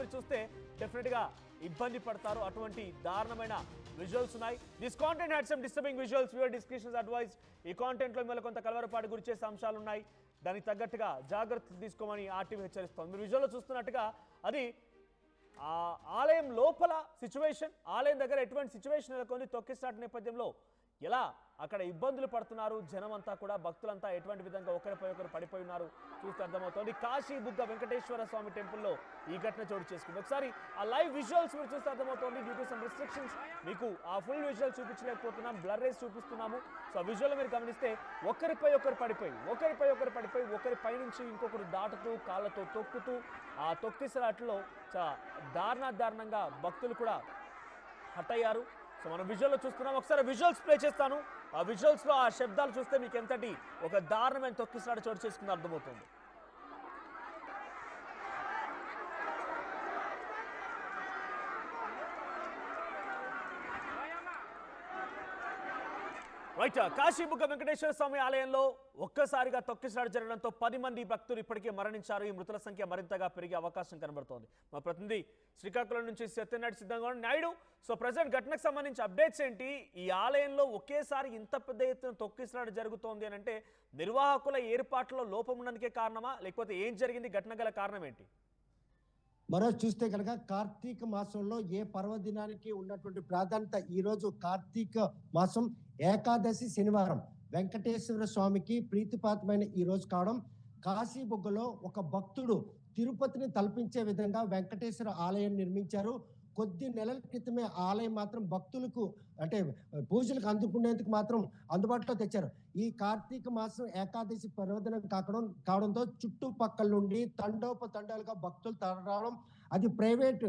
మీరు చూస్తే డెఫినెట్గా ఇబ్బంది పడతారు. అటువంటి దారుణమైన విజువల్స్ ఉన్నాయి. This content had some disturbing visuals. Viewer descriptions advise. ఈ కాంటెంట్లో మిమ్మల్ని కొంత కలవరపాటు గురి చేసే అంశాలు ఉన్నాయి. దానికి తగ్గట్టుగా జాగ్రత్తలు తీసుకోమని ఆర్టీవీ హెచ్చరిస్తోంది. మీరు విజువల్లో చూస్తున్నట్టుగా అది ఆలయం లోపల సిచ్యువేషన్, ఆలయం దగ్గర ఎటువంటి సిచ్యువేషన్ నెలకొని తొక్కిస్టార్ట్ నేపథ్యంలో ఎలా అక్కడ ఇబ్బందులు పడుతున్నారు జనం అంతా కూడా, భక్తులంతా ఎటువంటి విధంగా ఒకరిపై ఒకరు పడిపోయి ఉన్నారు చూస్తే అర్థమవుతోంది. కాశీ బుగ్గ వెంకటేశ్వర స్వామి టెంపుల్లో ఈ ఘటన చోటు చేసుకుంది. ఒకసారి ఆ లైవ్ విజువల్స్ మీరు చూస్తే అర్థమవుతోంది. డ్యూ టు సమ్ రిస్ట్రిక్షన్స్ మీకు ఆ ఫుల్ విజువల్ చూపించలేకపోతున్నాం, బ్లర్ రేస్ చూపిస్తున్నాము. సో ఆ విజువల్ మీరు గమనిస్తే ఒకరిపై ఒకరు పడిపోయి ఒకరిపై నుంచి ఇంకొకరు దాటుతూ కాళ్ళతో తొక్కుతూ ఆ తొక్కిసలాట్లో దారుణంగా భక్తులు కూడా హట్ అయ్యారు. సో మనం విజువల్లో చూస్తున్నాం. ఒకసారి విజువల్స్ ప్లే చేస్తాను. ఆ విజువల్స్లో ఆ శబ్దాలు చూస్తే మీకు ఎంతటి ఒక దారుణమైన తొక్కిసలాట చోటు చేసుకుందో అర్థమవుతుంది. రైట్, కాశీబుగ్గ వెంకటేశ్వర స్వామి ఆలయంలో ఒక్కసారిగా తొక్కిసలాట జరగడంతో 10 మంది భక్తులు ఇప్పటికే మరణించారు. ఈ మృతుల సంఖ్య మరింతగా పెరిగే అవకాశం కనబడుతోంది. మా ప్రతినిధి శ్రీకాకుళం నుంచి సత్యనారాయణ సిద్ధంగా నాయుడు. సో ప్రజెంట్ ఘటనకు సంబంధించి అప్డేట్స్ ఏంటి? ఈ ఆలయంలో ఒకేసారి ఇంత పెద్ద ఎత్తున తొక్కిసలాట జరుగుతోంది అని అంటే నిర్వాహకుల ఏర్పాట్లలో లోపం ఉన్నందుకే కారణమా, లేకపోతే ఏం జరిగింది? ఘటన గల కారణం ఏంటి? మరో చూస్తే కనుక కార్తీక మాసంలో ఏ పర్వదినానికి ఉన్నటువంటి ప్రాధాన్యత, ఈరోజు కార్తీక మాసం ఏకాదశి శనివారం వెంకటేశ్వర స్వామికి ప్రీతిపాత్రమైన ఈ రోజు కావడం, కాశీబుగ్గలో ఒక భక్తుడు తిరుపతిని తలపించే విధంగా వెంకటేశ్వర ఆలయం నిర్మించారు. కొద్ది నెలల క్రితమే ఆలయం మాత్రం భక్తులకు అంటే పూజలకు అందుకునేందుకు మాత్రం అందుబాటులో తెచ్చారు. ఈ కార్తీక మాసం ఏకాదశి పర్వదినం కావడంతో చుట్టుపక్కల నుండి తండోపతండాలుగా భక్తులు తరవడం, అది ప్రైవేట్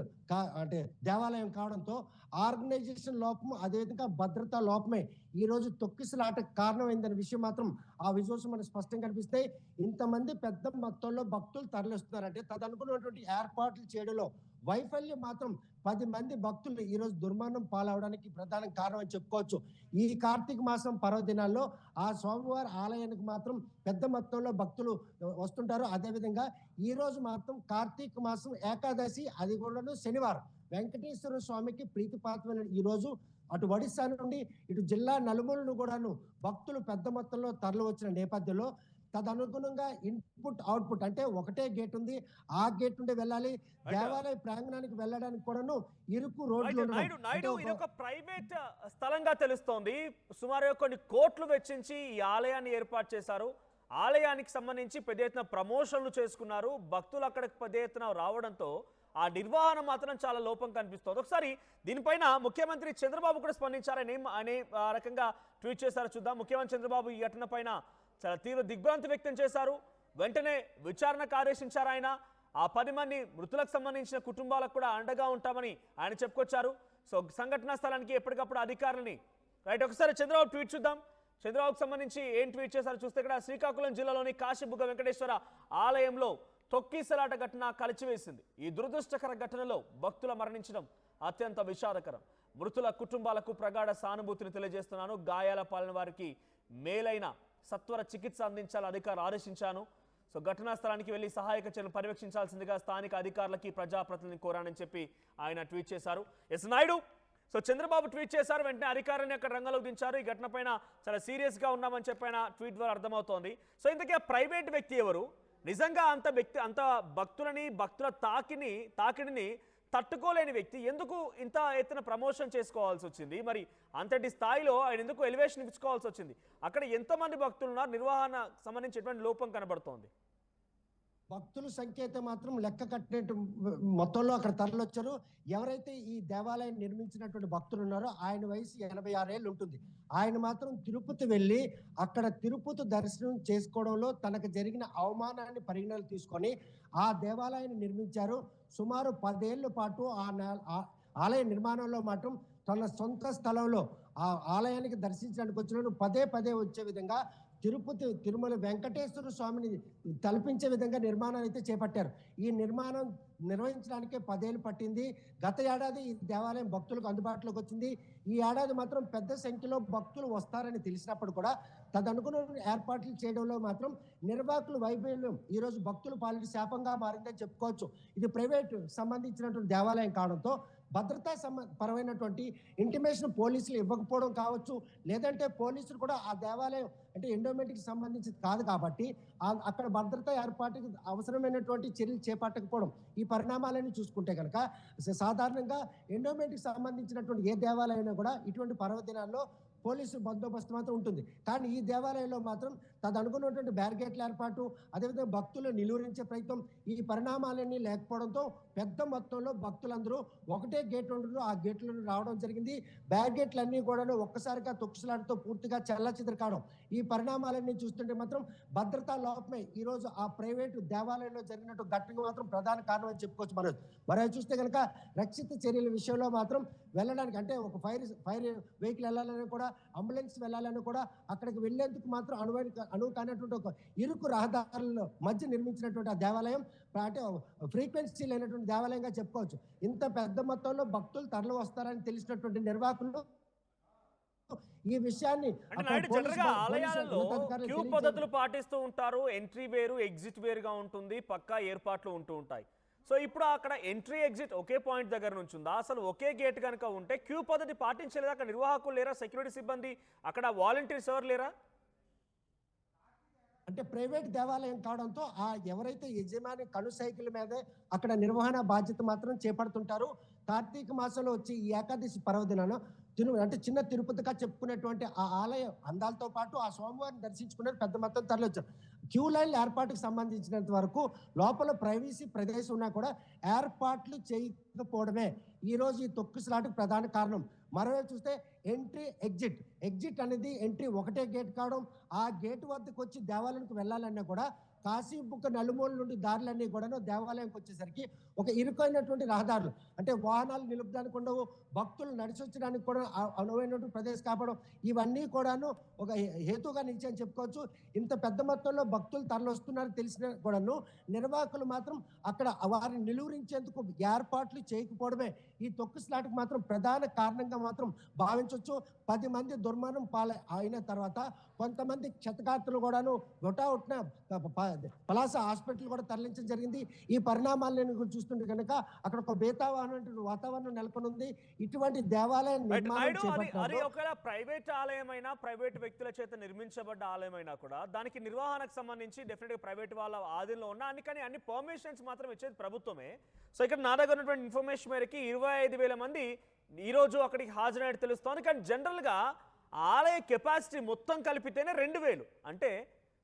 అంటే దేవాలయం కావడంతో ఆర్గనైజేషన్ లోపం, అదేవిధంగా భద్రతా లోపమే ఈ రోజు తొక్కిసలాట కారణమైందనే విషయం మాత్రం ఆ విజువల్స్ మనకు స్పష్టంగా కనిపిస్తాయి. ఇంతమంది పెద్ద మొత్తంలో భక్తులు తరలిస్తున్నారంటే తదనుకున్నటువంటి ఏర్పాట్లు చేయడంలో వైఫల్యం మాత్రం 10 మంది భక్తులు ఈ రోజు దుర్మరణం పాలవడానికి ప్రధాన కారణం అని చెప్పుకోవచ్చు. ఈ కార్తీక మాసం పర్వదినాల్లో ఆ స్వామివారి ఆలయానికి మాత్రం పెద్ద మొత్తంలో భక్తులు వస్తుంటారు. అదేవిధంగా ఈ రోజు మాత్రం కార్తీక మాసం ఏకాదశి, అది కూడా శనివారం వెంకటేశ్వర స్వామికి ప్రీతిపాత్రమైన ఈ రోజు అటు ఒడిశా నుండి ఇటు జిల్లా నలుమూలను కూడాను భక్తులు పెద్ద మొత్తంలో తరలి వచ్చిన నేపథ్యంలో తదనుగుణంగా ఇన్పుట్ అవుట్పుట్ అంటే ఒకటే గేట్ ఉంది, ఆ గేట్ నుండి వెళ్ళాలి, దేవాలయ ప్రాంగణానికి వెళ్ళడానికి కూడాను ఇరుకు రోడ్లు. ఇది ఒక ప్రైవేట్ స్థలంగా తెలుస్తోంది. సుమారు కొన్ని కోట్లు వెచ్చించి ఈ ఆలయాన్ని ఏర్పాటు చేశారు. ఆలయానికి సంబంధించి పెద్ద ఎత్తున ప్రమోషన్లు చేసుకున్నారు. భక్తులు అక్కడికి పెద్ద ఎత్తున రావడంతో ఆ నిర్వహణ మాత్రం చాలా లోపం కనిపిస్తోంది. ఒకసారి దీనిపైన ముఖ్యమంత్రి చంద్రబాబు కూడా స్పందించారని అనే రకంగా ట్వీట్ చేశారు. చూద్దాం. ముఖ్యమంత్రి చంద్రబాబు ఈ ఘటన పైన చాలా తీవ్ర దిగ్భ్రాంతి వ్యక్తం చేశారు. వెంటనే విచారణకు ఆదేశించారు ఆయన. ఆ 10 మంది మృతులకు సంబంధించిన కుటుంబాలకు కూడా అండగా ఉంటామని ఆయన చెప్పుకొచ్చారు. సో సంఘటనా స్థలానికి ఎప్పటికప్పుడు అధికారులని రైట్. ఒకసారి చంద్రబాబు ట్వీట్ చూద్దాం. చంద్రబాబుకు సంబంధించి ఏం ట్వీట్ చేశారు చూస్తే ఇక్కడ శ్రీకాకుళం జిల్లాలోని కాశీబుగ్గ వెంకటేశ్వర ఆలయంలో తొక్కిసలాట ఘటన కలిచివేసింది. ఈ దురదృష్టకర ఘటనలో భక్తుల మరణించడం అత్యంత విషాదకరం. మృతుల కుటుంబాలకు ప్రగాఢ సానుభూతిని తెలియజేస్తున్నాను. గాయాల పాలన వారికి మేలైన సత్వర చికిత్స అందించాలని అధికారులు ఆదేశించాను. సో ఘటనా స్థలానికి వెళ్లి సహాయక చర్యలు పర్యవేక్షించాల్సిందిగా స్థానిక అధికారులకి ప్రజాప్రతినిధిని కోరానని చెప్పి ఆయన ట్వీట్ చేశారు. Yes Naidu, so Chandrababu tweet చేశారు. వెంటనే అధికారులను అక్కడ రంగంలోకి దించారు. ఈ ఘటన పైన చాలా సీరియస్గా ఉన్నామని చెప్పిన ట్వీట్ ద్వారా అర్థమవుతోంది. సో ఇంతకీ ఆ ప్రైవేట్ వ్యక్తి ఎవరు? నిజంగా అంత భక్తుల తాకిడిని తట్టుకోలేని వ్యక్తి ఎందుకు ఇంత ఎత్తున ప్రమోషన్ చేసుకోవాల్సి వచ్చింది? మరి అంతటి స్థాయిలో ఆయన ఎందుకు ఎలివేషన్ ఇచ్చుకోవాల్సి వచ్చింది? అక్కడ ఎంతమంది భక్తులు ఉన్నారు? నిర్వహణ సంబంధించి ఎటువంటి లోపం కనబడుతోంది? భక్తుల సంఖ్య అయితే మాత్రం లెక్క కట్టినట్టు మొత్తంలో అక్కడ తరలొచ్చారు. ఎవరైతే ఈ దేవాలయం నిర్మించినటువంటి భక్తులు ఉన్నారో ఆయన వయసు 86 ఏళ్ళు ఉంటుంది. ఆయన మాత్రం తిరుపతి వెళ్ళి అక్కడ తిరుపతి దర్శనం చేసుకోవడంలో తనకు జరిగిన అవమానాన్ని పరిగణనలు తీసుకొని ఆ దేవాలయాన్ని నిర్మించారు. సుమారు 10 ఏళ్ల పాటు ఆ ఆలయ నిర్మాణంలో మాత్రం తన సొంత స్థలంలో ఆ ఆలయానికి దర్శించడానికి వచ్చిన పదే వచ్చే విధంగా తిరుమల వెంకటేశ్వర స్వామిని తలపించే విధంగా నిర్మాణాన్ని అయితే చేపట్టారు. ఈ నిర్మాణం నిర్వహించడానికే 10 ఏళ్ళు పట్టింది. గత ఏడాది ఈ దేవాలయం భక్తులకు అందుబాటులోకి వచ్చింది. ఈ ఏడాది మాత్రం పెద్ద సంఖ్యలో భక్తులు వస్తారని తెలిసినప్పుడు కూడా తదనుగుణ ఏర్పాట్లు చేయడంలో మాత్రం నిర్వాహకుల వైఫల్యం ఈరోజు భక్తులు పాలిటి శాపంగా మారిందని చెప్పుకోవచ్చు. ఇది ప్రైవేట్ సంబంధించినటువంటి దేవాలయం కావడంతో భద్రతా పరమైనటువంటి ఇంటిమేషన్ పోలీసులు ఇవ్వకపోవడం కావచ్చు, లేదంటే పోలీసులు కూడా ఆ దేవాలయం అంటే ఎండోమెంట్కి సంబంధించి కాదు కాబట్టి అక్కడ భద్రతా ఏర్పాటుకి అవసరమైనటువంటి చర్యలు చేపట్టకపోవడం, ఈ పరిణామాలన్నీ చూసుకుంటే కనుక సాధారణంగా ఎండోమెంట్కి సంబంధించినటువంటి ఏ దేవాలయం కూడా ఇటువంటి పర్వదినాల్లో పోలీసు బందోబస్తు మాత్రం ఉంటుంది. కానీ ఈ దేవాలయంలో మాత్రం తదనుకున్నటువంటి బ్యారికేడ్ల ఏర్పాటు, అదేవిధంగా భక్తులు నిలువరించే ప్రయత్నం, ఈ పరిణామాలన్నీ లేకపోవడంతో పెద్ద మొత్తంలో భక్తులందరూ ఒకటే గేట్ ఉండదు ఆ గేట్లను రావడం జరిగింది. బ్యారికేడ్లన్నీ కూడా ఒక్కసారిగా తొక్కుసలాటతో పూర్తిగా చెల్లాచెదరు కావడం, ఈ పరిణామాలన్నీ చూస్తుంటే మాత్రం భద్రతా లోపమే ఈరోజు ఆ ప్రైవేటు దేవాలయంలో జరిగినట్టు ఘటనకు మాత్రం ప్రధాన కారణం అని చెప్పుకోవచ్చు. మరో చూస్తే కనుక రక్షిత చర్యల విషయంలో మాత్రం వెళ్ళడానికి అంటే ఒక ఫైర్ వెహికల్ వెళ్ళాలని కూడా, అంబులెన్స్ వెళ్ళాలని కూడా అక్కడికి వెళ్లేందుకు మాత్రం అనువు కానటువంటి ఒక ఇరుకు రహదారుల మధ్య నిర్మించినటువంటి ఆ దేవాలయం అంటే ఫ్రీక్వెన్సీ లేనటువంటి దేవాలయంగా చెప్పుకోవచ్చు. ఇంత పెద్ద మొత్తంలో భక్తులు తరలి వస్తారని తెలిసినటువంటి నిర్వాహకులు ఈ విషయాన్ని ఆలయాలలో క్యూ పద్ధతులు పాటిస్తూ ఉంటారు. ఎంట్రీ వేరు, ఎగ్జిట్ వేరుగా ఉంటుంది, పక్కా ఏర్పాట్లు ఉంటూ ఉంటాయి. సో ఇప్పుడు అక్కడ ఎంట్రీ ఎగ్జిట్ ఒకే పాయింట్ దగ్గర నుంచి ఉందా? అసలు ఒకే గేట్ కనుక ఉంటే క్యూ పద్ధతి పాటించలేదా? అక్కడ నిర్వాహకులు లేరా? సెక్యూరిటీ సిబ్బంది, అక్కడ వాలంటీర్స్ ఎవరు లేరా? అంటే ప్రైవేట్ దేవాలయం కావడంతో ఆ ఎవరైతే యజమాని కనుసైకిల్ మీదే అక్కడ నిర్వహణ బాధ్యత మాత్రం చేపడుతుంటారు. కార్తీక మాసంలో వచ్చి ఈ ఏకాదశి పర్వదినాన అంటే చిన్న తిరుపతిగా చెప్పుకునేటువంటి ఆ ఆలయ అందాలతో పాటు ఆ స్వామివారిని దర్శించుకునే పెద్ద మొత్తం తరలివచ్చారు. క్యూ లైన్ ఏర్పాటుకు సంబంధించినంత వరకు లోపల ప్రైవసీ ప్రదేశం ఉన్నా కూడా ఏర్పాట్లు చేయకపోవడమే ఈరోజు ఈ తొక్కిసలాటకు ప్రధాన కారణం. మరోవైపు చూస్తే ఎంట్రీ ఎగ్జిట్ అనేది ఎంట్రీ ఒకటే గేట్ కావడం, ఆ గేటు వద్దకు వచ్చి దేవాలయానికి వెళ్ళాలన్నా కూడా కాశీబుక్క నలుమూల నుండి దారులన్నీ కూడా దేవాలయంకి వచ్చేసరికి ఒక ఇరుకైనటువంటి రహదారులు, అంటే వాహనాలు నిలుపడానికి ఉండవు, భక్తులు నడిచొచ్చడానికి కూడా అనువైనటువంటి ప్రదేశం కాపడం, ఇవన్నీ కూడాను ఒక హేతుగా నిలిచాయని చెప్పుకోవచ్చు. ఇంత పెద్ద మొత్తంలో భక్తులు తరలిస్తున్నారని తెలిసిన కూడాను నిర్వాహకులు మాత్రం అక్కడ వారిని నిలువరించేందుకు ఏర్పాట్లు చేయకపోవడమే ఈ తొక్కిసలాటకు మాత్రం ప్రధాన కారణంగా మాత్రం భావించవచ్చు. 10 మంది దుర్మరణం అయిన తర్వాత కొంతమంది క్షతగాత్రులు కూడాను హుటాహుటిన పలాస హాస్పిటల్ కూడా తరలించడం జరిగింది. ఈ పరిణామాలను చూస్తుంటే కనుక అక్కడ ఒక వాతావరణం నెలకొని ఉంది. ఇటువంటి దేవాలయ ప్రైవేట్ ఆలయమైనా, ప్రైవేట్ వ్యక్తుల చేత నిర్మించబడ్డ ఆలయమైనా కూడా దానికి నిర్వహణకు సంబంధించి డెఫినెట్ గా ప్రైవేట్ వాళ్ళ ఆధీనంలో ఉన్న అన్ని పర్మిషన్స్ మాత్రం ఇచ్చేది ప్రభుత్వమే. సో ఇక్కడ నా దగ్గర ఉన్నటువంటి ఇన్ఫర్మేషన్ మేరకి 25,000 మంది ఈ రోజు అక్కడికి హాజరైనట్టు తెలుస్తోంది. కానీ జనరల్ గా ఆలయ కెపాసిటీ మొత్తం కలిపితేనే 2,000, అంటే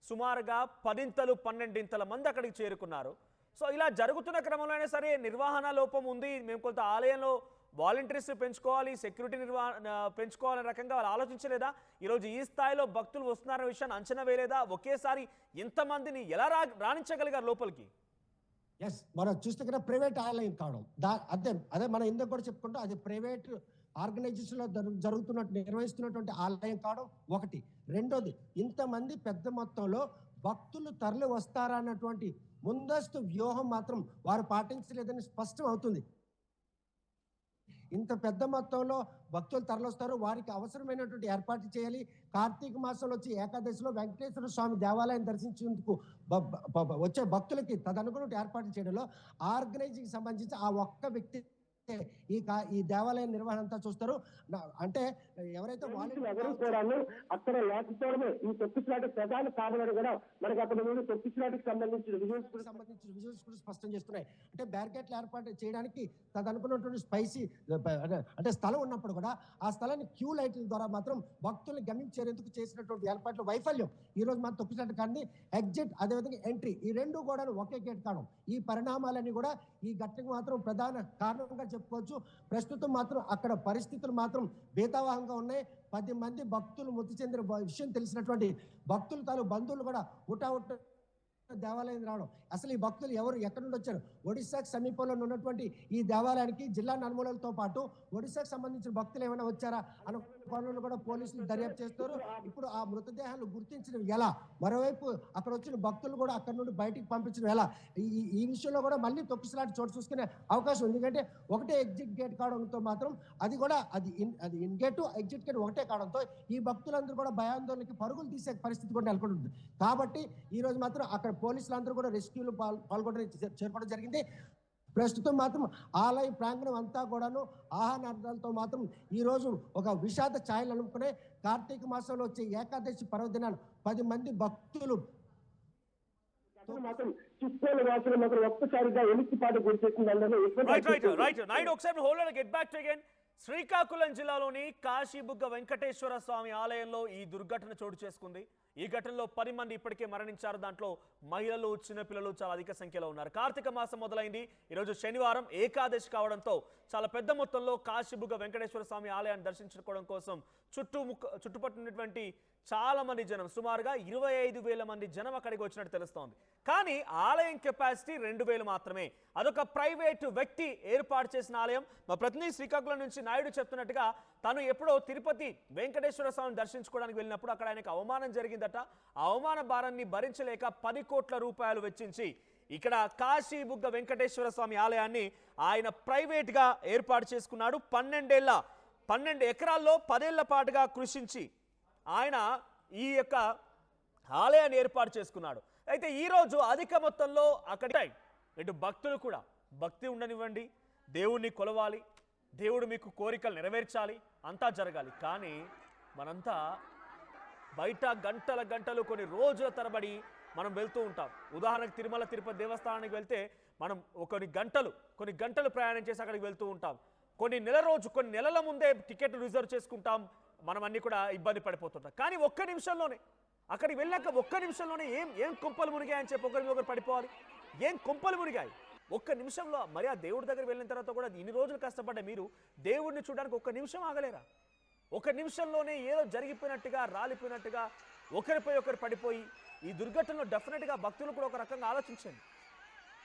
సుమారుగా 10-12 మంది అక్కడికి చేరుకున్నారు. సో ఇలా జరుగుతున్న క్రమంలో అయినా సరే నిర్వహణ లోపం ఉంది, మేము కొంత ఆలయంలో వాలంటీర్స్ పెంచుకోవాలి, సెక్యూరిటీ పెంచుకోవాలనే రకంగా వాళ్ళు ఆలోచించలేదా? ఈరోజు ఈ స్థాయిలో భక్తులు వస్తున్నారనే విషయాన్ని అంచనా వేయలేదా? ఒకేసారి ఇంతమందిని ఎలా రాణించగలిగారు లోపలికి? ఎస్, మనం చూస్తే కదా ప్రైవేట్ ఆలయం కావడం అదే మనం ఇందుకు కూడా చెప్పుకుంటాం, అది ప్రైవేట్ ఆర్గనైజేషన్ లో నిర్వహిస్తున్నటువంటి ఆలయం కావడం ఒకటి. రెండోది, ఇంతమంది పెద్ద మొత్తంలో భక్తులు తరలి వస్తారన్నటువంటి ముందస్తు వ్యూహం మాత్రం వారు పాటించలేదని స్పష్టం అవుతుంది. ఇంత పెద్ద మొత్తంలో భక్తులు తరలిస్తారు, వారికి అవసరమైనటువంటి ఏర్పాట్లు చేయాలి. కార్తీక మాసంలో వచ్చి ఏకాదశిలో వెంకటేశ్వర స్వామి దేవాలయం దర్శించేందుకు వచ్చే భక్తులకి తదనుగుణ ఏర్పాట్లు చేయడంలో ఆర్గనైజింగ్ సంబంధించి ఆ ఒక్క వ్యక్తి ఈ దేవాలయ నిర్వహణ అంతా చూస్తారు. అంటే ఎవరైతే అక్కడ లేకపోవడమే ఈ తొక్కిసలాట ప్రధాన కారణం కూడా మనకి అక్కడ నుండి తొక్కిసలాటకు సంబంధించిన విజువల్స్ కూడా స్పష్టం చేస్తున్నాయి. అంటే బ్యారికేడ్లు ఏర్పాటు చేయడానికి తదనుకున్నటువంటి అంటే స్థలం ఉన్నప్పుడు కూడా ఆ స్థలాన్ని క్యూ లైట్ల ద్వారా మాత్రం భక్తుల్ని గమనించేందుకు చేసినటువంటి ఏర్పాట్ల వైఫల్యం ఈ రోజు మనం తొక్కిసలాట కానీ ఎగ్జిట్, అదేవిధంగా ఎంట్రీ, ఈ రెండు కూడా ఒకే గేట్ కావడం, ఈ పరిణామాలన్నీ కూడా ఈ ఘటనకు మాత్రం ప్రధాన కారణంగా చెప్పుకోవచ్చు. ప్రస్తుతం మాత్రం అక్కడ పరిస్థితులు మాత్రం భీతావహంగా ఉన్నాయి. 10 మంది భక్తులు మృతి చెందిన విషయం తెలిసినటువంటి భక్తులు బంధువులు కూడా దేవాలయం రావడం. అసలు ఈ భక్తులు ఎవరు ఎక్కడి నుండి వచ్చారు? ఒడిశాకు సమీపంలో ఉన్నటువంటి ఈ దేవాలయానికి జిల్లా నలుమూలలతో పాటు ఒడిశాకు సంబంధించిన భక్తులు ఏమైనా వచ్చారా అన్న కోణంలో కూడా పోలీసులు దర్యాప్తు చేస్తారు. ఇప్పుడు ఆ మృతదేహాలు గుర్తించడం ఎలా? మరోవైపు అక్కడ వచ్చిన భక్తులు కూడా అక్కడ నుండి బయటికి పంపించడం ఎలా? ఈ విషయంలో కూడా మళ్ళీ తొక్కిసలాట చోటు చూసుకునే అవకాశం ఉంది. ఎందుకంటే ఒకటే ఎగ్జిట్ గేట్ కావడంతో మాత్రం అది కూడా అది ఇన్ గేట్ ఎగ్జిట్ గేట్ ఒకటే కావడంతో ఈ భక్తులందరూ కూడా భయాందోళనకి పరుగులు తీసే పరిస్థితి కూడా నెలకొంటుంది. కాబట్టి ఈ రోజు మాత్రం అక్కడ పోలీసులందరూ కూడా రెస్క్యూలో పాల్గొనడం చేరుకోవడం జరిగింది. ప్రస్తుతం మాత్రం ఆలయ ప్రాంగణం అంతా కూడాను ఆహారాలతో మాత్రం ఈ రోజు ఒక విషాద ఛాయలు అనుకునే కార్తీక మాసంలో వచ్చే ఏకాదశి పర్వదినాలు 10 మంది భక్తులు మాత్రం చిత్తూరు వాసులు మాత్రం ఒక్కసారిగా ఎలిక్కిపాటు గురి చేసింది. నాయుడు ఒకసారి hold on, get back to again. Srikakulam జిల్లాలోని కాశీబుగ్గ వెంకటేశ్వర స్వామి ఆలయంలో ఈ దుర్ఘటన చోటు చేసుకుంది. ఈ ఘటనలో 10 మంది ఇప్పటికే మరణించారు. దాంట్లో మహిళలు, చిన్నపిల్లలు చాలా అధిక సంఖ్యలో ఉన్నారు. కార్తీక మాసం మొదలైంది. ఈరోజు శనివారం ఏకాదశి కావడంతో చాలా పెద్ద మొత్తంలో కాశీబుగ్గ వెంకటేశ్వర స్వామి ఆలయాన్ని దర్శించుకోవడం కోసం చుట్టుపట్టున్నటువంటి చాలా మంది జనం, సుమారుగా 25,000 మంది జనం అక్కడికి వచ్చినట్టు తెలుస్తోంది. కానీ ఆలయం కెపాసిటీ 2,000 మాత్రమే. అదొక ప్రైవేటు వ్యక్తి ఏర్పాటు చేసిన ఆలయం. మా ప్రతినిధి శ్రీకాకుళం నుంచి నాయుడు చెప్తున్నట్టుగా తను ఎప్పుడో తిరుపతి వెంకటేశ్వర స్వామిని దర్శించుకోవడానికి వెళ్ళినప్పుడు అక్కడ ఆయనకు అవమానం జరిగిందట. ఆ అవమాన భారాన్ని భరించలేక 10 కోట్ల రూపాయలు వెచ్చించి ఇక్కడ కాశీబుగ్గ వెంకటేశ్వర స్వామి ఆలయాన్ని ఆయన ప్రైవేట్గా ఏర్పాటు చేసుకున్నాడు. 12 ఎకరాల్లో 10 ఏళ్ల పాటుగా కృషించి ఆయన ఈ యొక్క ఆలయాన్ని ఏర్పాటు చేసుకున్నాడు. అయితే ఈరోజు అధిక మొత్తంలో అక్కడ ఇటు భక్తులు కూడా భక్తి ఉండనివ్వండి, దేవుణ్ణి కొలవాలి, దేవుడు మీకు కోరికలు నెరవేర్చాలి, అంతా జరగాలి. కానీ మనంతా బయట గంటలు కొన్ని రోజుల తరబడి మనం వెళ్తూ ఉంటాం. ఉదాహరణకు తిరుమల తిరుపతి దేవస్థానానికి వెళ్తే మనం కొన్ని గంటలు ప్రయాణం చేసి అక్కడికి వెళ్తూ ఉంటాం. కొన్ని నెలల ముందే టికెట్ రిజర్వ్ చేసుకుంటాం. మనం అన్ని కూడా ఇబ్బంది పడిపోతుంటాం. కానీ ఒక్క నిమిషంలోనే అక్కడికి వెళ్ళాక ఏం కొంపలు మునిగాయని చెప్పి ఒకరు పడిపోవాలి. ఏం కొంపలు మునిగాయి ఒక్క నిమిషంలో. మరి ఆ దేవుడి దగ్గర వెళ్ళిన తర్వాత కూడా ఇన్ని రోజులు కష్టపడ్డ మీరు దేవుడిని చూడడానికి ఒక్క నిమిషం ఆగలేరా? ఒక నిమిషంలోనే ఏదో జరిగిపోయినట్టుగా, రాలిపోయినట్టుగా ఒకరిపై ఒకరు పడిపోయి ఈ దుర్ఘటనలో డెఫినెట్గా భక్తులు కూడా ఒక రకంగా ఆలోచించండి.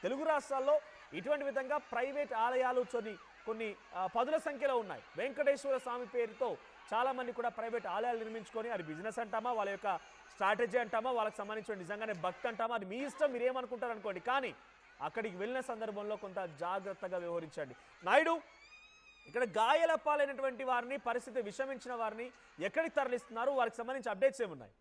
తెలుగు రాష్ట్రాల్లో ఇటువంటి విధంగా ప్రైవేట్ ఆలయాలు కొన్ని 10ల సంఖ్యలో ఉన్నాయి. వెంకటేశ్వర స్వామి పేరుతో చాలామంది కూడా ప్రైవేట్ ఆలయాలు నిర్మించుకొని, అది బిజినెస్ అంటామా, వాళ్ళ యొక్క స్ట్రాటజీ అంటామా, వాళ్ళకి సంబంధించిన నిజంగానే భక్తి అంటామా, అది మీ ఇష్టం, మీరేమనుకుంటారు అనుకోండి. కానీ అక్కడికి వెళ్ళిన సందర్భంలో కొంత జాగ్రత్తగా వ్యవహరించండి. నాయుడు, ఇక్కడ గాయాల పాలైనటువంటి వారిని, పరిస్థితి విషమించిన వారిని ఎక్కడికి తరలిస్తున్నారు? వారికి సంబంధించి అప్డేట్స్ ఏమున్నాయి?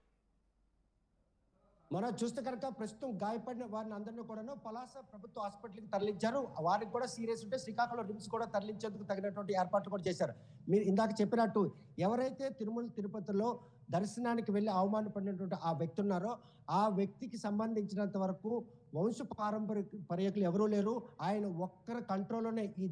మనం చూస్తే కనుక ప్రస్తుతం గాయపడిన వారిని అందరినీ కూడా పలాస ప్రభుత్వ హాస్పిటల్కి తరలించారు. వారికి కూడా సీరియస్ ఉంటే శ్రీకాకుళం రిమ్స్ కూడా తరలించేందుకు తగినటువంటి ఏర్పాట్లు కూడా చేశారు. మీరు ఇందాక చెప్పినట్టు ఎవరైతే తిరుమల తిరుపతిలో దర్శనానికి వెళ్ళి అవమానపడినటువంటి ఆ వ్యక్తి ఉన్నారో ఆ వ్యక్తికి సంబంధించినంత వరకు వంశ పారంపర్యకులు ఎవరూ లేరు. ఆయన ఒక్కరి కంట్రోల్లోనే ఈ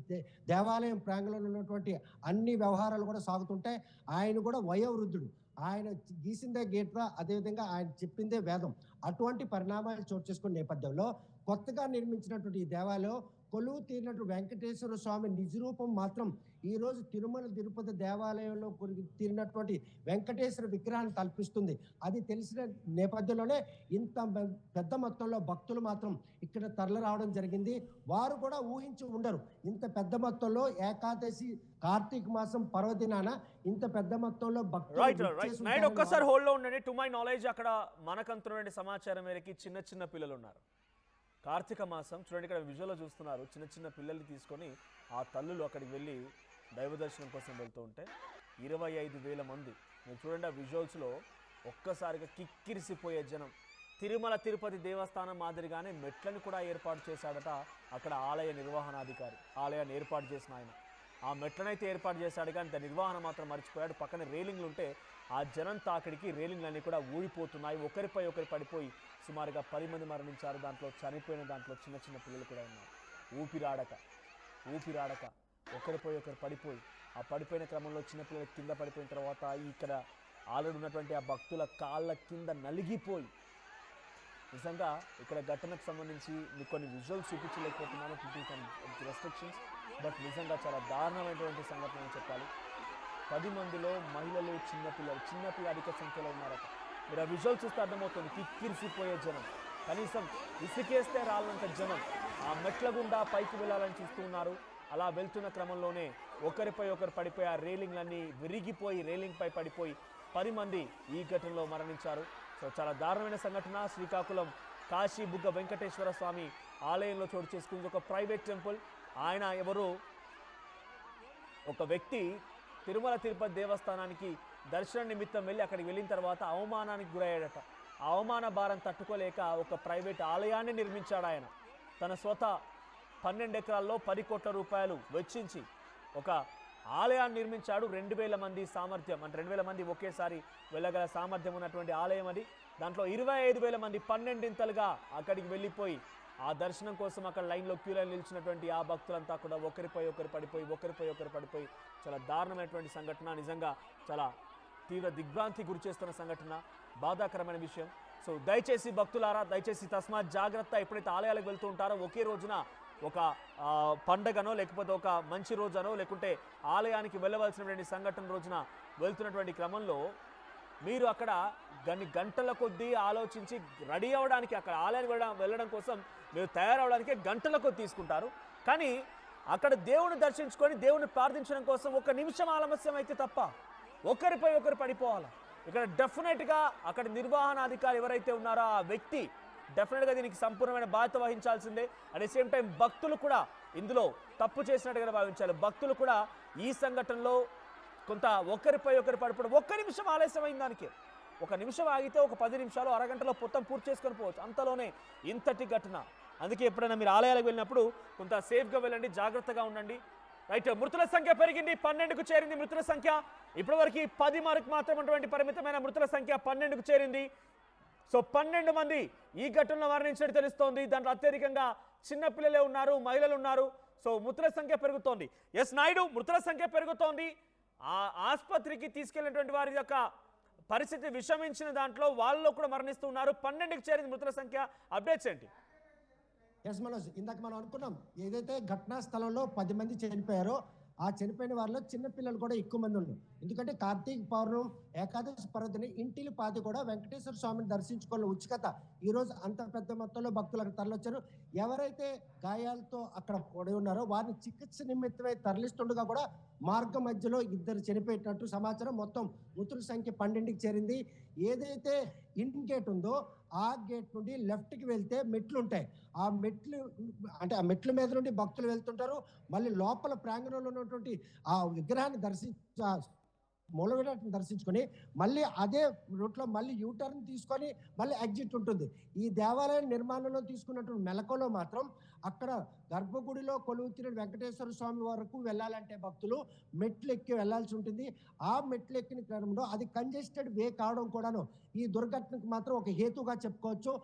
దేవాలయం ప్రాంగణంలో ఉన్నటువంటి అన్ని వ్యవహారాలు కూడా సాగుతుంటాయి. ఆయన కూడా వయోవృద్ధుడు. ఆయన గీసిందే గీత, అదేవిధంగా ఆయన చెప్పిందే వేదం. అటువంటి పరిణామాలు చోటు చేసుకున్న నేపథ్యంలో కొత్తగా నిర్మించినటువంటి ఈ దేవాలయం కొలువు తీరినట్టు వెంకటేశ్వర స్వామి నిజరూపం మాత్రం ఈ రోజు తిరుమల తిరుపతి దేవాలయంలో తీరినటువంటి వెంకటేశ్వర విగ్రహాన్ని కల్పిస్తుంది. అది తెలిసిన నేపథ్యంలోనే ఇంత పెద్ద మొత్తంలో భక్తులు మాత్రం ఇక్కడ తరలి రావడం జరిగింది. వారు కూడా ఊహించి ఉండరు ఇంత పెద్ద మొత్తంలో ఏకాదశి కార్తీక మాసం పర్వదినాన ఇంత పెద్ద మొత్తంలో భక్తులు. ఒక్కసారి హోల్డ్ లో ఉండండి. టు మై నాలెడ్జ్ అక్కడ మనకంతున్నటువంటి సమాచారం మేరకి చిన్న పిల్లలు ఉన్నారు. కార్తీక మాసం చూడండి, ఇక్కడ విజువల్లో చూస్తున్నారు. చిన్న పిల్లల్ని తీసుకొని ఆ తల్లులు అక్కడికి వెళ్ళి దైవ దర్శనం కోసం వెళ్తూ ఉంటే 25,000 మంది. మీరు చూడండి ఆ విజువల్స్లో ఒక్కసారిగా కిక్కిరిసిపోయే జనం. తిరుమల తిరుపతి దేవస్థానం మాదిరిగానే మెట్లను కూడా ఏర్పాటు చేశాడట అక్కడ ఆలయ నిర్వహణాధికారి. ఆలయాన్ని ఏర్పాటు చేసిన ఆయన ఆ మెట్లనైతే ఏర్పాటు చేశాడు, కానీ దాని నిర్వహణ మాత్రం మర్చిపోయాడు. పక్కన రేలింగ్లు ఉంటే ఆ జనం తాకిడికి రేలింగ్లన్నీ కూడా ఊడిపోతున్నాయి. ఒకరిపై ఒకరు పడిపోయి సుమారుగా 10 మంది మరణించారు. దాంట్లో చనిపోయిన దాంట్లో చిన్న పిల్లలు కూడా ఉన్నారు. ఊపిరాడక ఒకరిపై ఒకరు పడిపోయి ఆ పడిపోయిన క్రమంలో చిన్నపిల్లలు కింద పడిపోయిన తర్వాత ఇక్కడ ఆల్రెడీ ఉన్నటువంటి ఆ భక్తుల కాళ్ళ కింద నలిగిపోయి, నిజంగా ఇక్కడ ఘటనకు సంబంధించి మీకు కొన్ని విజువల్స్ చూపించలేకపోతున్నాను, రెస్ట్రిక్షన్స్, బట్ నిజంగా చాలా దారుణమైనటువంటి సంఘటన అని చెప్పాలి. 10 మందిలో మహిళలు, చిన్నపిల్లలు అధిక సంఖ్యలో ఉన్నారట. మీరు ఆ విజువల్ చూస్తే అర్థమవుతుంది. కిక్కిరిసిపోయే జనం. కనీసం ఇసుకేస్తే రాళ్ళంత జనం ఆ మెట్ల గుండా పైకి వెళ్ళాలని చూస్తూ ఉన్నారు. అలా వెళ్తున్న క్రమంలోనే ఒకరిపై ఒకరు పడిపోయి ఆ రేలింగ్లన్నీ విరిగిపోయి రేలింగ్ పై పడిపోయి 10 మంది ఈ ఘటనలో మరణించారు. సో చాలా దారుణమైన సంఘటన. శ్రీకాకుళం కాశీ బుగ్గ వెంకటేశ్వర స్వామి ఆలయంలో చోటు చేసుకుంది. ఒక ప్రైవేట్ టెంపుల్. ఆయన ఎవరు, ఒక వ్యక్తి తిరుమల తిరుపతి దేవస్థానానికి దర్శన నిమిత్తం వెళ్ళి అక్కడికి వెళ్ళిన తర్వాత అవమానానికి గురయ్యాడట. ఆ అవమాన భారం తట్టుకోలేక ఒక ప్రైవేట్ ఆలయాన్ని నిర్మించాడు ఆయన. తన స్వత 12 ఎకరాల్లో 10 కోట్ల రూపాయలు వెచ్చించి ఒక ఆలయాన్ని నిర్మించాడు. 2000 మంది సామర్థ్యం, అంటే 2000 మంది ఒకేసారి వెళ్ళగల సామర్థ్యం ఉన్నటువంటి ఆలయం అది. దాంట్లో 25,000 మంది 12 అక్కడికి వెళ్ళిపోయి ఆ దర్శనం కోసం అక్కడ లైన్లో క్యూ లైన్ నిలిచినటువంటి ఆ భక్తులంతా కూడా ఒకరిపై ఒకరు పడిపోయి చాలా దారుణమైనటువంటి సంఘటన. నిజంగా చాలా తీవ్ర దిగ్భ్రాంతి గురి చేస్తున్న సంఘటన, బాధాకరమైన విషయం. సో దయచేసి భక్తులారా, దయచేసి తస్మాత్ జాగ్రత్త. ఎప్పుడైతే ఆలయాలకు వెళ్తూ ఉంటారో ఒకే రోజున ఒక పండగనో లేకపోతే ఒక మంచి రోజనో లేకుంటే ఆలయానికి వెళ్ళవలసినటువంటి సంఘటన రోజున వెళ్తున్నటువంటి క్రమంలో మీరు అక్కడ గంటల కొద్దీ ఆలోచించి రెడీ అవ్వడానికి, అక్కడ ఆలయానికి వెళ్ళడం కోసం మీరు తయారవడానికే గంటల కొద్దీ తీసుకుంటారు. కానీ అక్కడ దేవుని దర్శించుకొని దేవుని ప్రార్థించడం కోసం 1 నిమిషం ఆలస్యం అయితే తప్ప ఒకరిపై ఒకరు పడిపోవాలి. ఇక్కడ డెఫినెట్గా అక్కడ నిర్వహణాధికారి ఎవరైతే ఉన్నారో ఆ వ్యక్తి డెఫినెట్గా దీనికి సంపూర్ణమైన బాధ్యత వహించాల్సిందే. అట్ ది సేమ్ టైం భక్తులు కూడా ఇందులో తప్పు చేసినట్టుగా భావించాలి. భక్తులు కూడా ఈ సంఘటనలో కొంత ఒకరిపై ఒకరు పడిపోవడం, 1 నిమిషం ఆలస్యం అయిన దానికి 1 నిమిషం ఆగితే ఒక 10 నిమిషాలు అరగంటలో మొత్తం పూర్తి చేసుకొని పోవచ్చు. అంతలోనే ఇంతటి ఘటన. అందుకే ఎప్పుడైనా మీరు ఆలయాలకు వెళ్ళినప్పుడు కొంత సేఫ్గా వెళ్ళండి, జాగ్రత్తగా ఉండండి. రైట్, మృతుల సంఖ్య పెరిగింది, 12కు చేరింది మృతుల సంఖ్య. ఇప్పటివరకు 10 వరకు మాత్రమే పరిమితమైన మృతుల సంఖ్య 12కు చేరింది. సో 12 మంది ఈ ఘటనలో మరణించినట్టు తెలుస్తోంది. దాంట్లో అత్యధికంగా చిన్నపిల్లలే ఉన్నారు, మహిళలు ఉన్నారు. సో మృతుల సంఖ్య పెరుగుతోంది. ఎస్ నాయుడు, మృతుల సంఖ్య పెరుగుతోంది. ఆ ఆసుపత్రికి తీసుకెళ్లినటువంటి వారి యొక్క పరిస్థితి విషమించిన దాంట్లో వాళ్ళలో కూడా మరణిస్తున్నారు. 12కి చేరింది మృతుల సంఖ్య. అప్డేట్స్ ఏంటి? ఎస్ మనోజ్, ఇందాక మనం అనుకున్నాం ఏదైతే ఘటనా స్థలంలో 10 మంది చనిపోయారో ఆ చనిపోయిన వారిలో చిన్నపిల్లలు కూడా ఎక్కువ మంది ఉన్నారు. ఎందుకంటే కార్తీక పౌర్ణం ఏకాదశి పర్వదిని ఇంటిలి పాతి కూడా వెంకటేశ్వర స్వామిని దర్శించుకోవాలి ఉచిత. ఈరోజు అంత పెద్ద మొత్తంలో భక్తులు అక్కడ తరలిచ్చారు. ఎవరైతే గాయాలతో అక్కడ పడి ఉన్నారో వారిని చికిత్స నిమిత్తమై తరలిస్తుండగా కూడా మార్గ మధ్యలో 2 చనిపోయినట్టు సమాచారం. మొత్తం మృతుల సంఖ్య 12కి చేరింది. ఏదైతే ఇన్ గేట్ ఉందో ఆ గేట్ నుండి లెఫ్ట్కి వెళ్తే మెట్లు ఉంటాయి. ఆ మెట్ల మీద నుండి భక్తులు వెళ్తుంటారు. మళ్ళీ లోపల ప్రాంగణంలో ఉన్నటువంటి ఆ విగ్రహాన్ని మూలవిరాట్ని దర్శించుకొని మళ్ళీ అదే రూట్లో మళ్ళీ యూటర్న్ తీసుకొని మళ్ళీ ఎగ్జిట్ ఉంటుంది. ఈ దేవాలయం నిర్మాణంలో తీసుకున్నటువంటి మెలకువలో మాత్రం అక్కడ గర్భగుడిలో కొలువుతీరిన వెంకటేశ్వర స్వామి వరకు వెళ్ళాలంటే భక్తులు మెట్లు ఎక్కి వెళ్లాల్సి ఉంటుంది. ఆ మెట్లు ఎక్కిన క్రమంలో అది కంజెస్టెడ్ వే కావడం కూడాను ఈ దుర్ఘటనకు మాత్రం ఒక హేతుగా చెప్పుకోవచ్చు.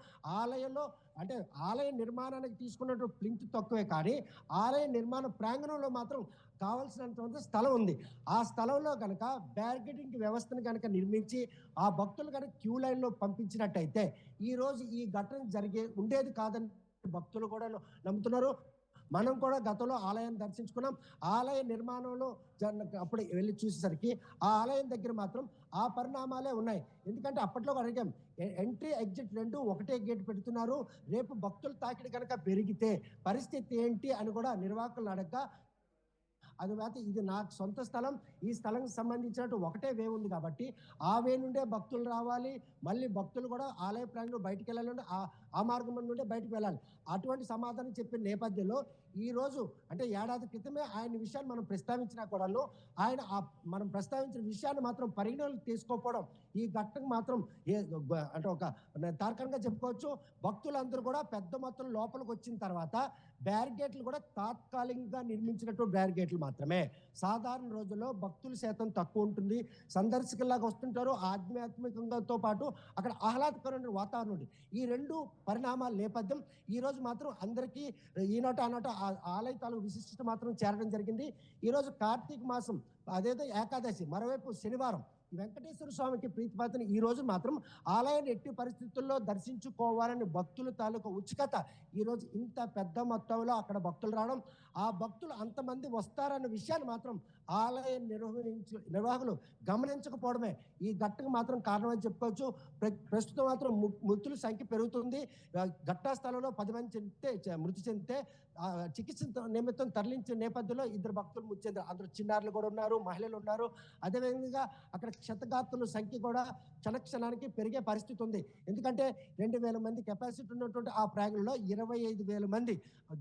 ఆలయ నిర్మాణానికి తీసుకున్నటువంటి ప్లింత్ తక్కువే, కానీ ఆలయ నిర్మాణ ప్రాంగణంలో మాత్రం కావాల్సినంత స్థలం ఉంది. ఆ స్థలంలో కనుక బ్యారికేడింగ్ వ్యవస్థను కనుక నిర్మించి ఆ భక్తులు కనుక క్యూ లైన్లో పంపించినట్టయితే ఈ రోజు ఈ ఘటన ఉండేది కాదని భక్తులు కూడా నమ్ముతున్నారు. మనం కూడా గతంలో ఆలయాన్ని దర్శించుకున్నాం. ఆలయ నిర్మాణంలో అప్పుడు వెళ్ళి చూసేసరికి ఆ ఆలయం దగ్గర మాత్రం ఆ పరిణామాలే ఉన్నాయి. ఎందుకంటే అప్పట్లో అడిగాం, ఎంట్రీ ఎగ్జిట్ 2 ఒకటే గేట్ పెడుతున్నారు. రేపు భక్తుల తాకిడి కనుక పెరిగితే పరిస్థితి ఏంటి అని కూడా నిర్వాహకులను అడగగా అది ఇది నాకు సొంత స్థలం, ఈ స్థలంకి సంబంధించినట్టు ఒకటే వే ఉంది కాబట్టి ఆ వే నుండే భక్తులు రావాలి, మళ్ళీ భక్తులు కూడా ఆలయ ప్రాంగణం బయటికి వెళ్ళాలంటే ఆ మార్గం నుండే బయటకు వెళ్ళాలి. అటువంటి సమాధానం చెప్పిన నేపథ్యంలో ఈ రోజు అంటే ఏడాది క్రితమే ఆయన విషయాన్ని మనం ప్రస్తావించినా కూడా ఆయన మనం ప్రస్తావించిన విషయాన్ని మాత్రం పరిగణనలు తీసుకోకపోవడం ఈ ఘటనకు మాత్రం ఒక తార్కంగా చెప్పుకోవచ్చు. భక్తులందరూ కూడా పెద్ద మొత్తం లోపలికి వచ్చిన తర్వాత బ్యారికేడ్లు కూడా తాత్కాలికంగా నిర్మించినట్టు బ్యారికేడ్లు మాత్రమే. సాధారణ రోజుల్లో భక్తుల శాతం తక్కువ ఉంటుంది, సందర్శకుల్లాగా వస్తుంటారు. ఆధ్యాత్మికంగాతో పాటు అక్కడ ఆహ్లాదకరమైన వాతావరణం ఉంటుంది. ఈ 2 పరిణామాల నేపథ్యం ఈ రోజు మాత్రం అందరికీ ఈనాట ఆనాట ఆలయ తాలూకు విశిష్టత మాత్రం చేరడం జరిగింది. ఈరోజు కార్తీక మాసం, అదేదో ఏకాదశి, మరోవైపు శనివారం. ఈ వెంకటేశ్వర స్వామికి ప్రీతిపాత్రని ఈ రోజు మాత్రం ఆలయాన్ని ఎట్టి పరిస్థితుల్లో దర్శించుకోవాలని భక్తుల తాలూకు ఉత్సుకత ఈ రోజు ఇంత పెద్ద మొత్తంలో అక్కడ భక్తులు రావడం, ఆ భక్తులు అంతమంది వస్తారన్న విషయాన్ని మాత్రం ఆలయ నిర్వాహకులు గమనించకపోవడమే ఈ ఘట్టకు మాత్రం కారణమని చెప్పుకోవచ్చు. ప్రస్తుతం మాత్రం మృతుల సంఖ్య పెరుగుతుంది. ఘట్టా స్థలంలో 10 మంది మృతి చెందితే చికిత్స నిమిత్తం తరలించే నేపథ్యంలో 2 భక్తులు మృతి చెందారు. అందులో చిన్నారులు కూడా ఉన్నారు, మహిళలు ఉన్నారు. అదేవిధంగా అక్కడ క్షతగాత్రుల సంఖ్య కూడా క్షణానికి పెరిగే పరిస్థితి ఉంది. ఎందుకంటే 2000 మంది కెపాసిటీ ఉన్నటువంటి ఆ ప్రాంగణంలో 25,000 మంది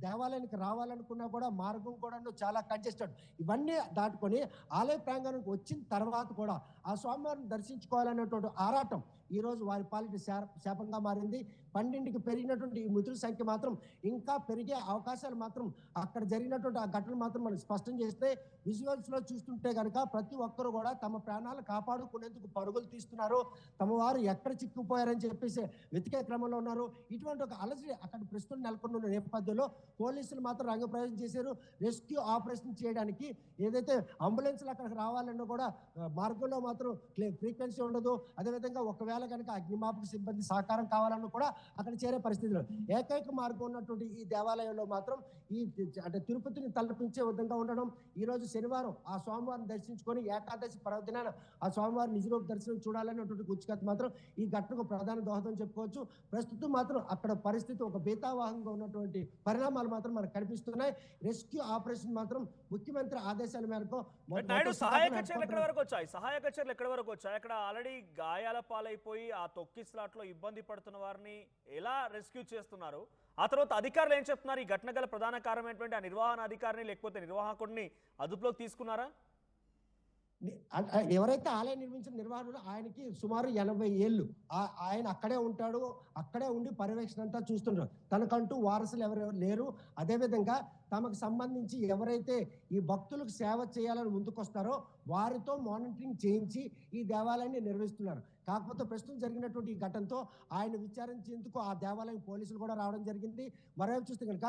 దేవాలయానికి రావాలనుకున్నా కూడా మార్గం కూడా చాలా కంజెస్టెడ్. ఇవన్నీ దాటుకొని ఆలయ ప్రాంగణానికి వచ్చిన తర్వాత కూడా ఆ స్వామివారిని దర్శించుకోవాలనేటువంటి ఆరాటం ఈ రోజు వారి పాలిట శాపంగా మారింది. 12కి పెరిగినటువంటి ఈ మృతుల సంఖ్య మాత్రం ఇంకా పెరిగే అవకాశాలు మాత్రం అక్కడ జరిగినటువంటి ఆ ఘటనలు మాత్రం మనకు స్పష్టం చేస్తే విజువల్స్ లో చూస్తుంటే కనుక ప్రతి ఒక్కరు కూడా తమ ప్రాణాలు కాపాడుకునేందుకు పరుగులు తీస్తున్నారు. తమ వారు ఎక్కడ చిక్కుపోయారని చెప్పేసి వెతికే క్రమంలో ఉన్నారు. ఇటువంటి ఒక అలజడి అక్కడ ప్రస్తుతం నెలకొన్న నేపథ్యంలో పోలీసులు మాత్రం రంగప్రవేశం చేశారు. రెస్క్యూ ఆపరేషన్ చేయడానికి ఏదైతే అంబులెన్స్లు అక్కడికి రావాలన్నా కూడా మార్గంలో మాత్రం ఫ్రీక్వెన్సీ ఉండదు. అదేవిధంగా ఒకవేళ కనుక అగ్నిమాపక సిబ్బంది సహకారం కావాలన్నా కూడా అక్కడ చేరే పరిస్థితిలో ఏకైక మార్గం ఉన్నటువంటి ఈ దేవాలయంలో మాత్రం ఈ అంటే తిరుపతిని తలపించే విధంగా ఉండడం. ఈ రోజు శనివారం ఆ స్వామివారిని దర్శించుకొని ఏకాదశి పర్వదినాన ఆ స్వామివారి నిజరూప దర్శనం చూడాలనేటువంటి ఉత్సుకత మాత్రం ఈ ఘటనకు ప్రధాన దోహదం చెప్పుకోవచ్చు. ప్రస్తుతం మాత్రం అక్కడ పరిస్థితి ఒక బీతావాహంగా ఉన్నటువంటి పరిణామాలు మాత్రం మనకు కనిపిస్తున్నాయి. రెస్క్యూ ఆపరేషన్ మాత్రం ముఖ్యమంత్రి ఆదేశాల మేరకు సహాయక చర్యలు ఎక్కడి వరకు వచ్చాయి? అక్కడ ఆల్రెడీ గాయాల పాలైపోయి ఆ తొక్కిస్లాట్లో ఇబ్బంది పడుతున్న వారిని ఎలా రెస్క్యూ చేస్తున్నారు? ఆ తర్వాత అధికారులు ఏం చెప్తున్నారు? ఈ ఘటన గల ప్రధాన కారణమైనటువంటి ఆ నిర్వహణ అధికారిని లేకపోతే నిర్వాహకుడిని అదుపులోకి తీసుకున్నారా? ఎవరైతే ఆలయం నిర్మించిన నిర్వహణలో ఆయనకి సుమారు 80 ఏళ్ళు ఆయన అక్కడే ఉంటాడు. అక్కడే ఉండి పర్యవేక్షణ అంతా చూస్తున్నారు. తనకంటూ వారసులు ఎవరెవరు లేరు. అదేవిధంగా తమకు సంబంధించి ఎవరైతే ఈ భక్తులకు సేవ చేయాలని ముందుకొస్తారో వారితో మానిటరింగ్ చేయించి ఈ దేవాలయాన్ని నిర్వహిస్తున్నారు. కాకపోతే ప్రస్తుతం జరిగినటువంటి ఈ ఘటనతో ఆయన విచారించేందుకు ఆ దేవాలయం పోలీసులు కూడా రావడం జరిగింది. మరోవైపు చూస్తే కనుక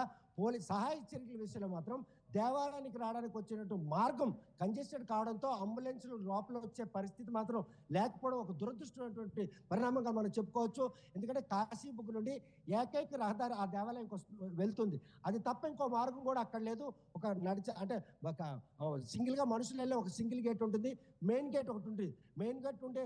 సహాయ చర్యల విషయంలో మాత్రం దేవాలయానికి రావడానికి వచ్చినట్టు మార్గం కంజెస్టెడ్ కావడంతో అంబులెన్స్లు లోపల వచ్చే పరిస్థితి మాత్రం లేకపోవడం ఒక దురదృష్టమైనటువంటి పరిణామంగా మనం చెప్పుకోవచ్చు. ఎందుకంటే కాశీబుక్ నుండి ఏకైక రహదారి ఆ దేవాలయంకి వెళ్తుంది. అది తప్ప ఇంకో మార్గం కూడా అక్కడ లేదు. ఒక అంటే ఒక సింగిల్ గా మనుషులు వెళ్ళే ఒక సింగిల్ గేట్ ఉంటుంది. మెయిన్ గేట్ ఒకటి ఉంటుంది. మెయిన్ గేట్ ఉంటే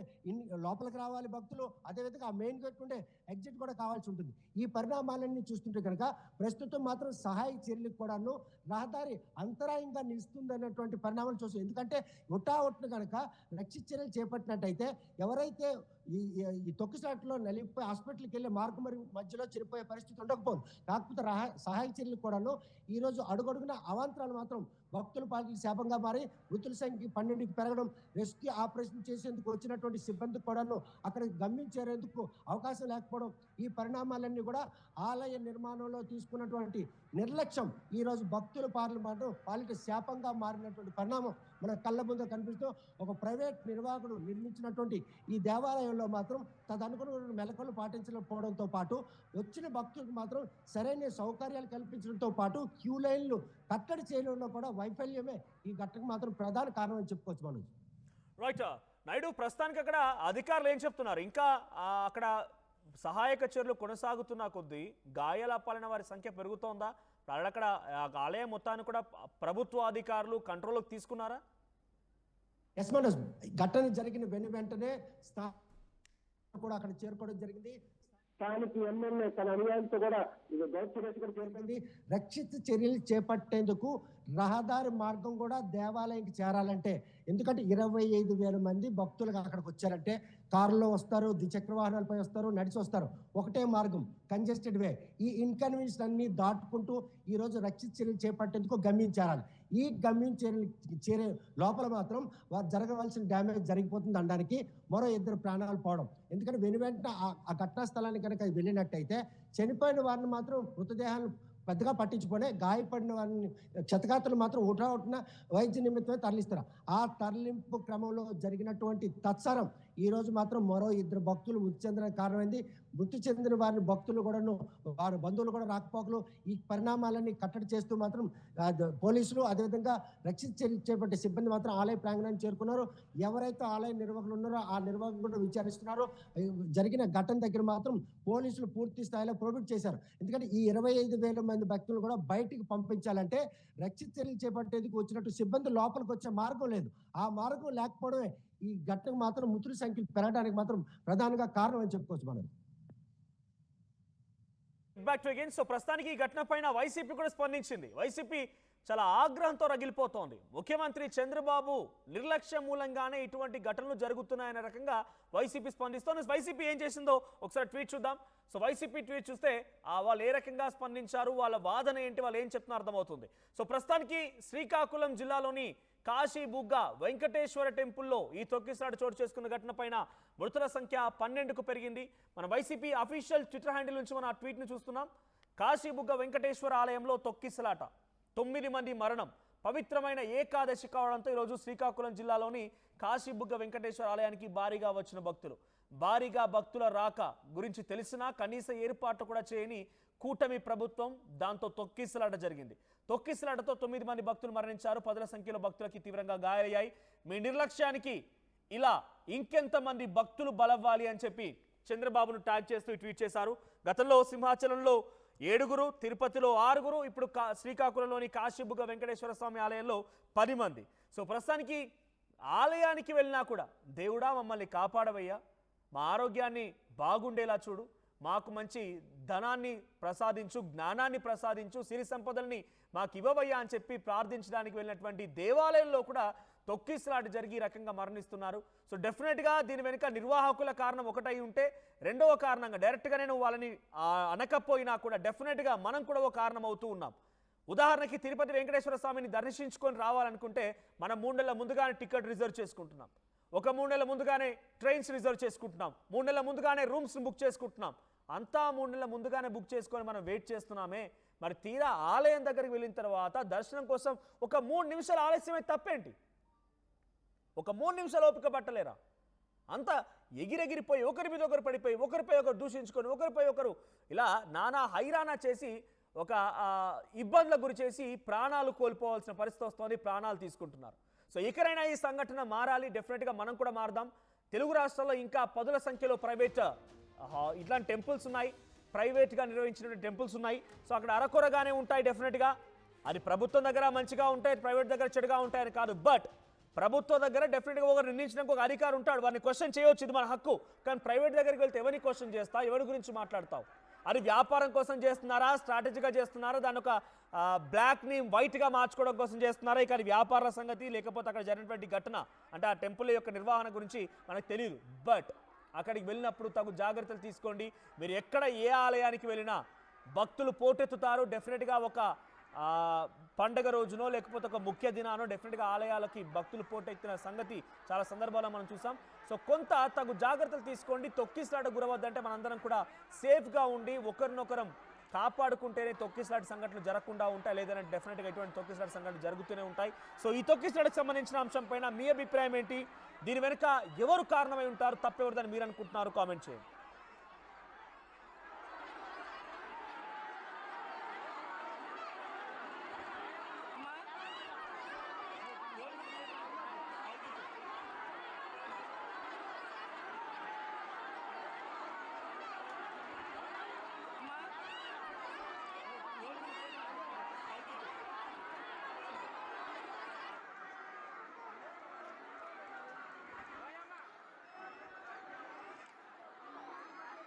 లోపలికి రావాలి భక్తులు. అదేవిధంగా ఆ మెయిన్ గేట్ ఉంటే ఎగ్జిట్ కూడా కావాల్సి ఉంటుంది. ఈ పరిణామాలన్నీ చూస్తుంటే కనుక ప్రస్తుతం మాత్రం సహాయ చర్యలకు కూడాను రహదారి అంతరాయంగా నిలుస్తుంది అన్నటువంటి పరిణామాలు చూస్తాం. ఎందుకంటే ఒట్టాఒట్టును కనుక రక్షిత చర్యలు చేపట్టినట్టయితే ఎవరైతే ఈ తొక్కిసాట్లో నలిగిపోయి హాస్పిటల్కి వెళ్ళే మార్గం మరి మధ్యలో చనిపోయే పరిస్థితి ఉండకపోదు. కాకపోతే సహాయ చర్యలు కూడాను ఈ రోజు అడుగడుగున అవాంతరాలు మాత్రం భక్తుల పార్టీలు శాపంగా మారి మృతుల సంఖ్య 12కి పెరగడం, రెస్క్యూ ఆపరేషన్ చేసేందుకు వచ్చినటువంటి సిబ్బంది కూడాను అక్కడ గమ్యం అవకాశం లేకపోవడం, ఈ పరిణామాలన్నీ కూడా ఆలయ నిర్మాణంలో తీసుకున్నటువంటి నిర్లక్ష్యం ఈ రోజు భక్తుల పాలిట శాపంగా మారినటువంటి పరిణామం మన కళ్ళ ముందు కనిపిస్తూ ఒక ప్రైవేట్ నిర్వాహకుడు నిర్మించినటువంటి ఈ దేవాలయంలో మాత్రం తదనుగుణ మెలకువలు పాటించకపోవడంతో పాటు వచ్చిన భక్తులకు మాత్రం సరైన సౌకర్యాలు కల్పించడంతో పాటు క్యూ లైన్లు కట్టడి చేయడంలో కూడా వైఫల్యమే ఈ ఘటనకు మాత్రం ప్రధాన కారణం అని చెప్పుకోవచ్చు మనం. రైట్ నాయుడు, ప్రస్తుతానికి అక్కడ అధికారులు ఏం చెప్తున్నారు? ఇంకా అక్కడ సహాయక చర్యలు కొనసాగుతున్న కొద్దీ గాయాల పాలైన వారి సంఖ్య పెరుగుతోందా? అక్కడ ఆలయం మొత్తాన్ని కూడా ప్రభుత్వ అధికారులు కంట్రోల్లోకి తీసుకున్నారా? ఎస్ మనోజ్, ఘటన జరిగిన వెంటనే కూడా అక్కడ చేరుకోవడం జరిగింది. స్థానిక ఎమ్మెల్యే తన అనుయాయులతో కూడా చేరుకుంది. రక్షిత చర్యలు చేపట్టేందుకు రహదారి మార్గం కూడా దేవాలయానికి చేరాలంటే, ఎందుకంటే 25,000 మంది భక్తులు అక్కడికి వచ్చారంటే కారులో వస్తారు, ద్విచక్ర వాహనాలపై వస్తారు, నడిచి వస్తారు. ఒకటే మార్గం, కంజెస్టెడ్ వే. ఈ ఇన్కన్వీనియన్స్ అన్ని దాటుకుంటూ ఈ రోజు రక్షిత చర్యలు చేపట్టేందుకు గమ్యం చేరాలి. ఈ గమ్యం చేరే లోపల మాత్రం వారు జరగవలసిన డ్యామేజ్ జరిగిపోతుంది అనడానికి మరో 2 ప్రాణాలు పోవడం. ఎందుకంటే వెంటనే ఆ ఘటనా స్థలానికి కనుక వెళ్ళినట్టయితే చనిపోయిన వారిని మాత్రం మృతదేహాలను పెద్దగా పట్టించుకునే గాయపడిన వారిని క్షతగాత్రులు మాత్రం ఉటావుటిన వైద్య నిమిత్తమే తరలిస్తారు. ఆ తరలింపు క్రమంలో జరిగినటువంటి తత్సరం ఈ రోజు మాత్రం మరో 2 భక్తులు మృతి చెందడానికి కారణమైంది. మృతి చెందిన వారిని భక్తులు కూడాను వారి బంధువులు కూడా రాకపోకలు ఈ పరిణామాలన్నీ కట్టడి చేస్తూ మాత్రం పోలీసులు అదేవిధంగా రక్షించేటువంటి సిబ్బంది మాత్రం ఆలయ ప్రాంగణాన్ని చేరుకున్నారు. ఎవరైతే ఆలయ నిర్వాహకులు ఉన్నారో ఆ నిర్వాహకులు కూడా విచారిస్తున్నారో జరిగిన ఘటన దగ్గర మాత్రం పోలీసులు పూర్తి స్థాయిలో ప్రొహిబిట్ చేశారు. ఎందుకంటే ఈ 25,000 మంది భక్తులు కూడా బయటికి పంపించాలంటే రక్షిత చర్యలు చేపట్టేందుకు వచ్చినట్టు సిబ్బంది లోపలికి వచ్చే మార్గం లేదు. ఆ మార్గం లేకపోవడమే ఈ ఘటనకు మాత్రం మృతుల సంఖ్య పెరగడానికి మాత్రం ప్రధానంగా కారణం అని చెప్పుకోవచ్చు మనం. Back to again. సో ప్రస్తుతానికి ఈ ఘటన పైన వైసీపీ కూడా స్పందించింది. వైసీపీ చాలా ఆగ్రహంతో రగిలిపోతోంది. ముఖ్యమంత్రి చంద్రబాబు నిర్లక్ష్యం మూలంగానే ఇటువంటి ఘటనలు జరుగుతున్నాయనే రకంగా వైసీపీ స్పందిస్తోంది. వైసీపీ ఏం చేసిందో ఒకసారి ట్వీట్ చూద్దాం. సో వైసీపీ ట్వీట్ చూస్తే వాళ్ళు ఏ రకంగా స్పందించారు, వాళ్ళ వాదన ఏంటి, వాళ్ళు ఏం చెప్తున్నారు అర్థమవుతుంది. సో ప్రస్తుతానికి శ్రీకాకుళం జిల్లాలోని కాశీబుగ్గ వెంకటేశ్వర టెంపుల్లో ఈ తొక్కిసలాట చోటు చేసుకున్న ఘటన పైన మృతుల సంఖ్య 12కు పెరిగింది. మన వైసీపీ అఫీషియల్ ట్విట్టర్ హ్యాండిల్ నుంచి మనం ఆ ట్వీట్ను చూస్తున్నాం. కాశీబుగ్గ వెంకటేశ్వర ఆలయంలో తొక్కిసలాట, 9 మంది మరణం. పవిత్రమైన ఏకాదశి కావడంతో ఈరోజు శ్రీకాకుళం జిల్లాలోని కాశీబుగ్గ వెంకటేశ్వర ఆలయానికి భారీగా వచ్చిన భక్తులు. భారీగా భక్తుల రాక గురించి తెలిసినా కనీస ఏర్పాట్లు కూడా చేయని కూటమి ప్రభుత్వం దాంతో తొక్కిసలాట జరిగింది. తొక్కిసలాటతో 9 మంది భక్తులు మరణించారు. 10ల సంఖ్యలో భక్తులకి తీవ్రంగా గాయాలయ్యాయి. మీ నిర్లక్ష్యానికి ఇలా ఇంకెంతమంది భక్తులు బలవ్వాలి అని చెప్పి చంద్రబాబును ట్యాగ్ చేస్తూ ట్వీట్ చేశారు. గతంలో సింహాచలంలో 7, తిరుపతిలో 6, ఇప్పుడు శ్రీకాకుళంలోని కాశీబుగ్గ వెంకటేశ్వర స్వామి ఆలయంలో 10 మంది. సో ప్రస్తుతానికి ఆలయానికి వెళ్ళినా కూడా దేవుడా మమ్మల్ని కాపాడవయ్యా, మా ఆరోగ్యాన్ని బాగుండేలా చూడు, మాకు మంచి ధనాన్ని ప్రసాదించు, జ్ఞానాన్ని ప్రసాదించు, సిరి సంపదల్ని మాకు ఇవ్వవయ్యా అని చెప్పి ప్రార్థించడానికి వెళ్ళినటువంటి దేవాలయంలో కూడా తొక్కిసలాట జరిగి ఈ రకంగా మరణిస్తున్నారు. సో డెఫినెట్గా దీని వెనుక నిర్వాహకుల కారణం ఒకటై ఉంటే, రెండవ కారణంగా డైరెక్ట్గా నేను వాళ్ళని అనకపోయినా కూడా డెఫినెట్గా మనం కూడా ఒక కారణం అవుతూ ఉన్నాం. ఉదాహరణకి తిరుపతి వెంకటేశ్వర స్వామిని దర్శించుకొని రావాలనుకుంటే మనం 3 నెలల ముందుగానే టికెట్ రిజర్వ్ చేసుకుంటున్నాం, ఒక 3 నెలల ముందుగానే ట్రైన్స్ రిజర్వ్ చేసుకుంటున్నాం, 3 నెలల ముందుగానే రూమ్స్ని బుక్ చేసుకుంటున్నాం. అంతా 3 నెలల ముందుగానే బుక్ చేసుకొని మనం వెయిట్ చేస్తున్నామే. మరి తీరా ఆలయం దగ్గరికి వెళ్ళిన తర్వాత దర్శనం కోసం ఒక 3 నిమిషాలు ఆలస్యమే తప్పేంటి? ఒక 3 నిమిషాలు ఓపిక పట్టలేరా? అంతా ఎగిరెగిరిపోయి ఒకరి మీద ఒకరు పడిపోయి ఒకరిపై ఒకరు దూషించుకొని ఒకరిపై ఒకరు ఇలా నానా హైరానా చేసి ఒక ఇబ్బందుల గురి చేసి ప్రాణాలు కోల్పోవాల్సిన పరిస్థితి వస్తుంది, ప్రాణాలు తీసుకుంటున్నారు. సో ఇకరైనా ఈ సంఘటన మారాలి. డెఫినెట్గా మనం కూడా మారదాం. తెలుగు రాష్ట్రాల్లో ఇంకా 10ల సంఖ్యలో ప్రైవేట్ ఇట్లాంటి టెంపుల్స్ ఉన్నాయి, ప్రైవేట్గా నిర్వహించిన టెంపుల్స్ ఉన్నాయి. సో అక్కడ అరకొరగానే ఉంటాయి. డెఫినెట్గా అది ప్రభుత్వం దగ్గర మంచిగా ఉంటాయి, ప్రైవేట్ దగ్గర చెడుగా ఉంటాయని కాదు. బట్ ప్రభుత్వం దగ్గర డెఫినెట్గా ఒకరు నిర్ణయించడానికి ఒక అధికారి ఉంటాడు, వారిని క్వశ్చన్ చేయవచ్చు, ఇది మన హక్కు. కానీ ప్రైవేట్ దగ్గరికి వెళ్తే ఎవరిని క్వశ్చన్ చేస్తావు, ఎవరి గురించి మాట్లాడతావు? అది వ్యాపారం కోసం చేస్తున్నారా, స్ట్రాటజీగా చేస్తున్నారా, దాని ఒక బ్లాక్ని వైట్గా మార్చుకోవడం కోసం చేస్తున్నారా? ఇక అది వ్యాపార సంగతి, లేకపోతే అక్కడ జరిగినటువంటి ఘటన అంటే ఆ టెంపుల్ యొక్క నిర్వహణ గురించి మనకు తెలియదు. బట్ అక్కడికి వెళ్ళినప్పుడు తగు జాగ్రత్తలు తీసుకోండి. మీరు ఎక్కడ ఏ ఆలయానికి వెళ్ళినా భక్తులు పోటెత్తుతారు. డెఫినెట్గా ఒక పండగ రోజునో లేకపోతే ఒక ముఖ్య దినానో డెఫినెట్గా ఆలయాలకి భక్తులు పోటెత్తిన సంగతి చాలా సందర్భాల్లో మనం చూసాం. సో కొంత తగు జాగ్రత్తలు తీసుకోండి. తొక్కిసలాట గురవద్దంటే మనందరం కూడా సేఫ్గా ఉండి ఒకరినొకరం కాపాడుకుంటేనే తొక్కిసలాట సంఘటనలు జరగకుండా ఉంటాయి. లేదంటే డెఫినెట్గా ఇటువంటి తొక్కిసలాట సంఘటనలు జరుగుతూనే ఉంటాయి. సో ఈ తొక్కిసలాటకు సంబంధించిన అంశం పైన మీ అభిప్రాయం ఏంటి? దీని వెనుక ఎవరు కారణమై ఉంటారు, తప్పెవరిదని మీరు అనుకుంటున్నారు? కామెంట్ చేయండి.